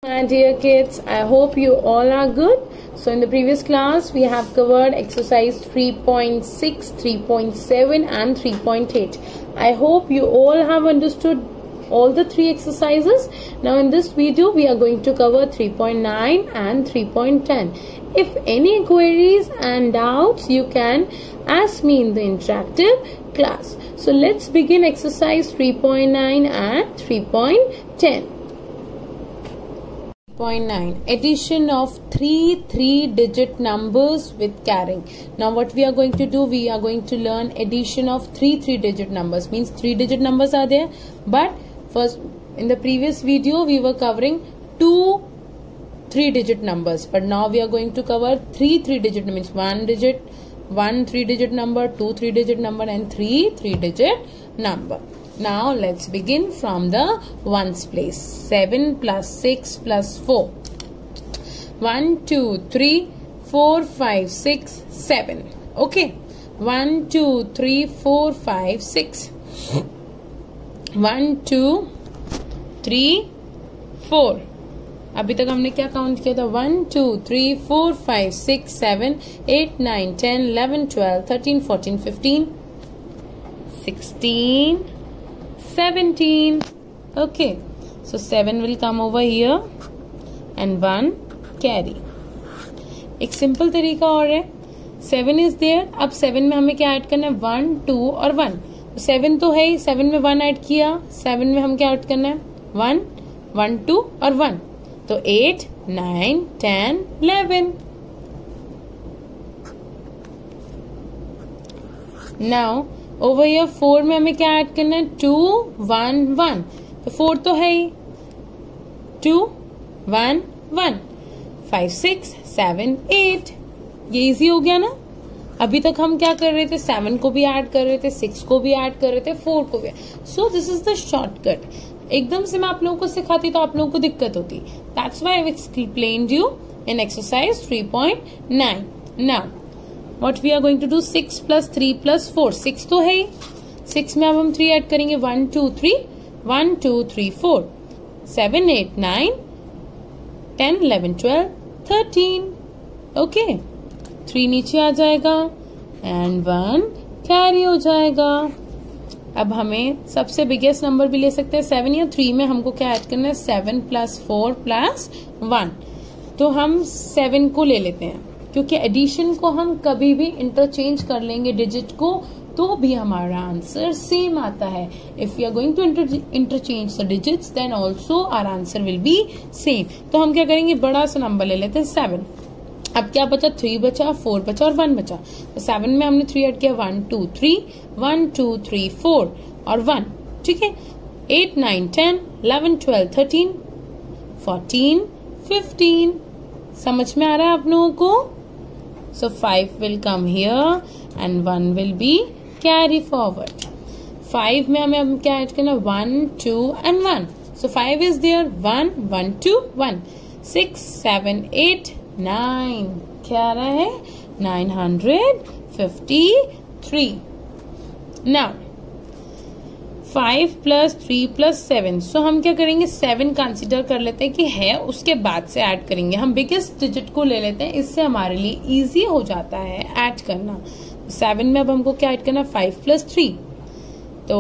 My dear kids, I hope you all are good. So in the previous class we have covered exercise 3.6, 3.7 and 3.8. I hope you all have understood all the three exercises. Now in this video we are going to cover 3.9 and 3.10. If any queries and doubts you can ask me in the interactive class. So let's begin exercise 3.9 and 3.10. 3.9 Addition of three-digit numbers with carrying. Now what we are going to do, we are going to learn addition of three-digit numbers. Means 3-digit numbers are there, but first in the previous video we were covering 2 3-digit numbers, but now we are going to cover 3-digit, means 1 3-digit number, 2 3-digit number and 3 3-digit number. Now let's begin from the ones place. 7 plus 6 plus 4. 1 2 3 4 5 6 7. Okay. 1 2 3 4 5 6. 1 2 3 4. अभी तक हमने क्या count किया था? 1 2 3 4 5 6 7 8 9 10 11 12 13 14 15 16 17. Okay, so 7 will come over here and 1 carry. एक simple तरीका और है. 7 is there. अब 7 में हमें क्या ऐड करना है? 1 2 और 1. 7 तो है ही, 7 में 1 ऐड किया. 7 में हम क्या ऐड करना है? 1 1 2 और 1. तो 8 9 10 11. Now over here 4 में हमें क्या ऐड करना है? 2 1 1. तो 4 तो है ही. 2 1 1. 5 6 7 8. ये इजी हो गया ना. अभी तक हम क्या कर रहे थे? 7 को भी ऐड कर रहे थे, 6 को भी ऐड कर रहे थे, 4 को भी. So this is the shortcut. एकदम से मैं आप लोगों को सिखाती तो आप लोगों को दिक्कत होती. That's why I have explained you in exercise 3.9. Now what we are going to do? 6 plus 3 plus 4. 6 तो है ही. 6 में अब हम 3 ऐड करेंगे. 1 2 3 1 2 3 4 7 8 9 10 11 12 13. ओके, 3 नीचे आ जाएगा एंड 1 कैरी हो जाएगा. अब हमें सबसे बिगेस्ट नंबर भी ले सकते हैं. 7 या 3 में हमको क्या ऐड करना है? 7 प्लस 4 प्लस 1. तो हम 7 को ले लेते हैं, क्योंकि एडिशन को हम कभी भी इंटरचेंज कर लेंगे डिजिट को, तो भी हमारा आंसर सेम आता है. If you are going to interchange the digits then also our answer will be same. तो हम क्या करेंगे? बड़ा सा नंबर ले लेते हैं 7. अब क्या बचा? 3 बचा, 4 बचा और 1 बचा. तो 7 में हमने 3 ऐड किया. 1 2 3 1 2 3 4 और 1. ठीक है. 8 9 10 11 12 13 14 15. समझ में आ रहा है आप लोगों को? So 5 will come here and 1 will be carry forward. 5 में हमें अब क्या ऐड करना? 1 2 and 1. So 5 is there. 1 1 2 1. 6 7 8 9. क्या आ रहा है? 953. Now 5 plus 3 plus 7. So हम क्या करेंगे? 7 कंसिडर कर लेते हैं कि है, उसके बाद से ऐड करेंगे. हम बिगेस्ट डिजिट को ले लेते हैं, इससे हमारे लिए इजी हो जाता है ऐड करना. 7 में अब हमको क्या ऐड करना? 5 plus 3. तो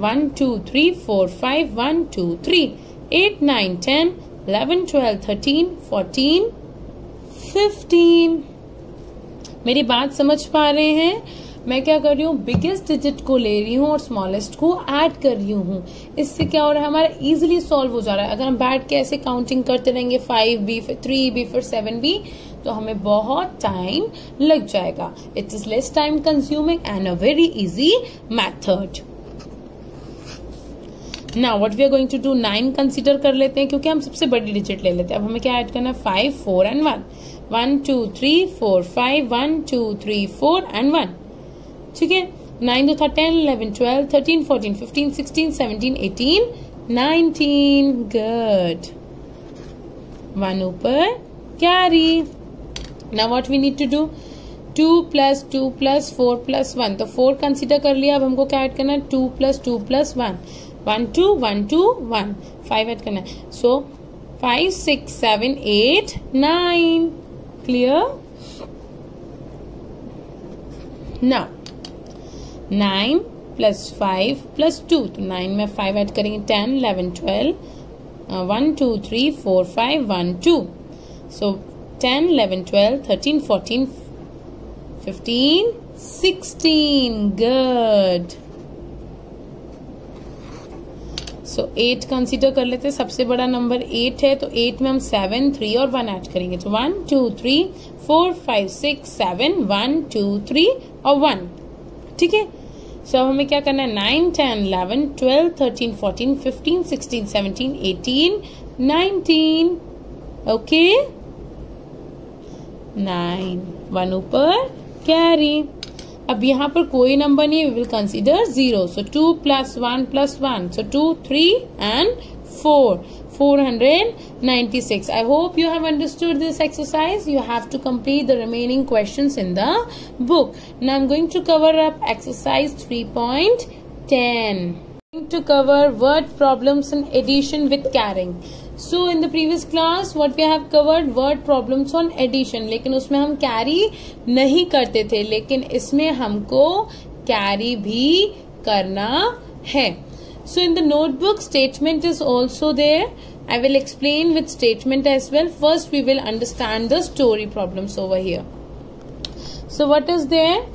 1 2 3 4 5 1 2 3 8 9 10 11 12 13 14 15. मेरी बात समझ पा रहे हैं? मैं क्या कर रही हूँ? बिगेस्ट डिजिट को ले रही हूँ और स्मॉलेस्ट को ऐड कर रही हूँ. इससे क्या हो रहा है? हमारा इजीली सॉल्व हो जा रहा है. अगर हम बैठ के ऐसे काउंटिंग करते रहेंगे 5 भी, फिर 3 भी, फिर 7 भी, तो हमें बहुत टाइम लग जाएगा. It is less time consuming and a very easy method. Now what we are going to do? 9 consider कर लेते हैं, क्योंकि हम सबसे बड़ी डिजिट ले लेते हैं. अब हमें क्या ऐड करना है? 5 4 एंड 1. 1 2 3 4 5 1 2 3 4 एंड 1. ठीक है. 9 तो था 10 11 12 13 14 15 16 17 18 19. गुड. 1 ऊपर carry. Now what we need to do? 2 plus 2 plus 4 plus 1. तो 4 कंसीडर कर लिया. अब हमको क्या ऐड करना है? 2 plus 2 plus 1. 1 2 1 2 1. 5 ऐड करना है. सो 5, 6, 7, 8, 9. Clear? Now 9 plus 5 plus 2, तो 9 में 5 ऐड करेंगे 10, 11, 12, 1, 2, 3, 4, 5, 1, 2. So 10, 11, 12, 13, 14, 15, 16. Good. So 8 कंसीडर कर लेते हैं, सबसे बड़ा नंबर 8 है, तो 8 में हम 7, 3 और 1 ऐड करेंगे, तो 1, 2, 3, 4, 5, 6, 7, 1, 2, 3 और 1. ठीक है. सो अब हमें क्या करना है, 9, 10, 11, 12, 13, 14, 15, 16, 17, 18, 19. ओके. 9, 1 ऊपर कैरी. अब यहाँ पर कोई नंबर नहीं है, we will consider 0. So 2 plus 1 plus 1, so 2, 3 and 4, 496. I hope you have understood this exercise. You have to complete the remaining questions in the book. Now I'm going to cover up exercise 3.10. Going to cover word problems and addition with carrying. So in the previous class what we have covered word problems on addition, लेकिन उसमें हम carry नहीं करते थे, लेकिन इसमें हमको carry भी करना है. So in the notebook statement is also there. I will explain with statement as well. First we will understand the story problems over here. So what is there?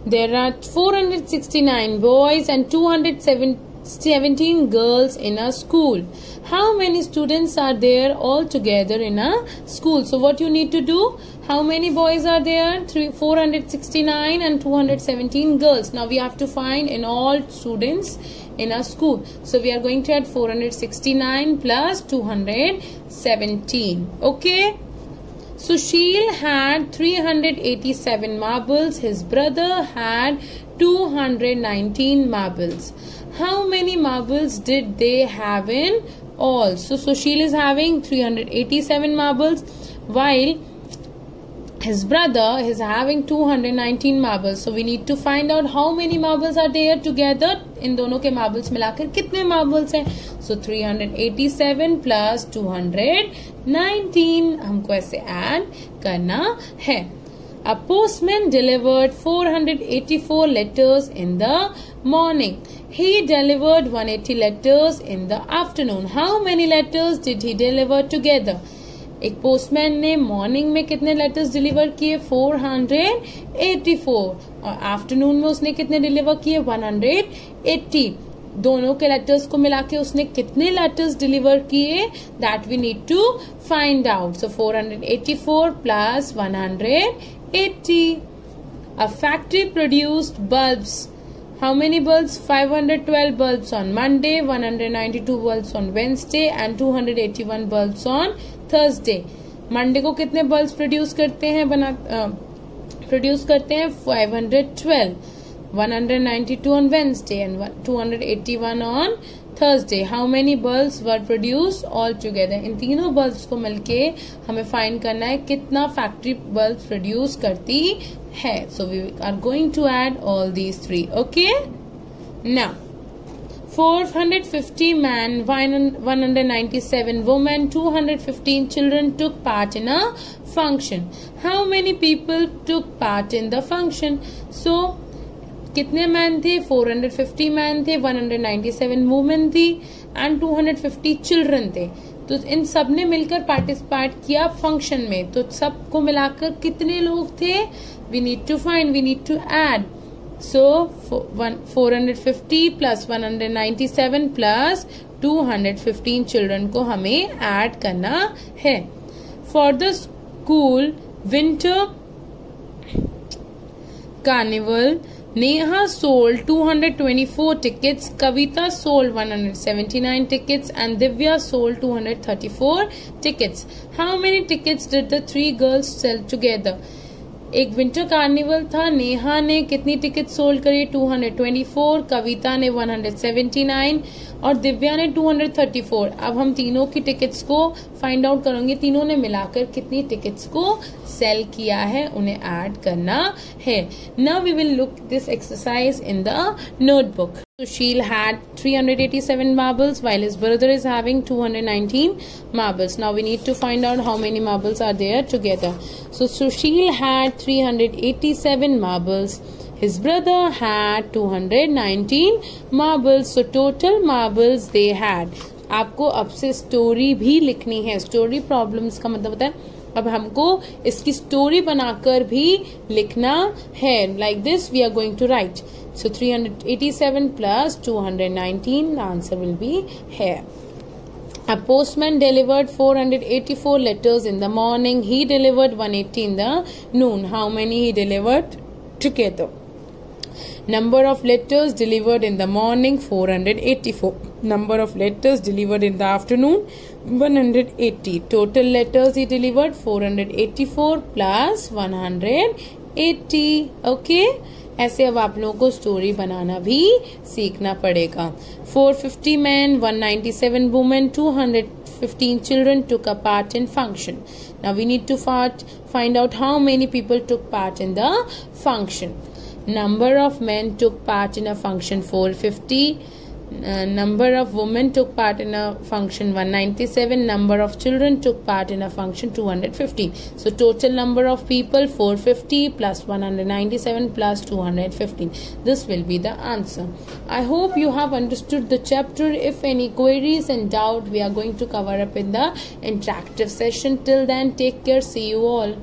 There are 469 boys and 217 girls in a school. How many students are there all together in a school? So what you need to do? How many boys are there? 469 and 217 girls. Now we have to find in all students in a school. So we are going to add 469 plus 217. Okay. Sushil had 387 marbles. His brother had 219 marbles. How many marbles did they have in all? So Sushil is having 387 marbles while his brother is having 219 marbles. So we need to find out how many marbles are there together. इन दोनों के marbles मिलाकर कितने marbles हैं? So 387 plus 219 हमको ऐसे add करना है. A postman delivered 484 letters in the morning. He delivered 180 letters in the afternoon. How many letters did he deliver together? एक पोस्टमैन ने मॉर्निंग में कितने लेटर्स डिलीवर किए? 484. और आफ्टरनून में उसने कितने डिलीवर किए? 180. दोनों के लेटर्स को मिला के उसने कितने लेटर्स डिलीवर किए? That we need to find out. So 484 plus 180. A factory produced bulbs. How many bulbs? 512 bulbs on Monday, 192 bulbs on Wednesday and 281 bulbs on Thursday. Monday को कितने bulbs प्रोड्यूस करते हैं? 512. 192 on Wednesday and 281 on Thursday. How many bulbs were produced all together? इन तीनों bulbs को मिलके हमें find करना है कितना factory bulbs produce करती है. So we are going to add all these three. Okay. Now 450 men, 197 women, 215 children took part in a function. How many people took part in the function? So कितने man थे? 450 man थे, 197 women थी and 250 children थे. तो इन सब ने मिलकर participate किया फंक्शन में. तो सबको मिलाकर कितने लोग थे? We need to find, we need to add. So 450 plus 197 plus 215 children को हमें ऐड करना है. For the school winter carnival, Neha sold 224 tickets, Kavita sold 179 tickets and Divya sold 234 tickets. How many tickets did the three girls sell together? एक winter carnival था, नेहा ने कितनी ticket sold करी? 224, कविता ने 179 और दिव्या ने 234. अब हम तीनों की टिकट्स को फाइंड आउट करेंगे, तीनों ने मिलाकर कितनी टिकट्स को सेल किया है उन्हें ऐड करना है. Now we will look this exercise in the notebook. Sushil had 387 marbles while his brother is having 219 marbles. Now we need to find out how many marbles are there together. So Sushil had 387 marbles. His brother had 219 marbles. So total marbles they had. आपको अब से story भी लिखनी है. Story problems का मतलब होता है अब हमको इसकी स्टोरी बनाकर भी लिखना है. Like this we are going to write. So 387 plus 219, the answer will be here. A postman delivered 484 letters in the morning. He delivered 180 in the noon. How many he delivered together? Number of letters delivered in the morning 484. Number of letters delivered in the afternoon 180. Total letters he delivered 484 plus 180. Okay. ऐसे अब आप लोगों को story बनाना भी सीखना पड़ेगा. 450 men, 197 women, 215 children took a part in function. Now we need to find out how many people took part in the function. Number of men took part in a function 450. Number of women took part in a function 197. Number of children took part in a function 215. So total number of people 450 plus 197 plus 215. This will be the answer. I hope you have understood the chapter. If any queries and doubt, we are going to cover up in the interactive session. Till then, take care. See you all.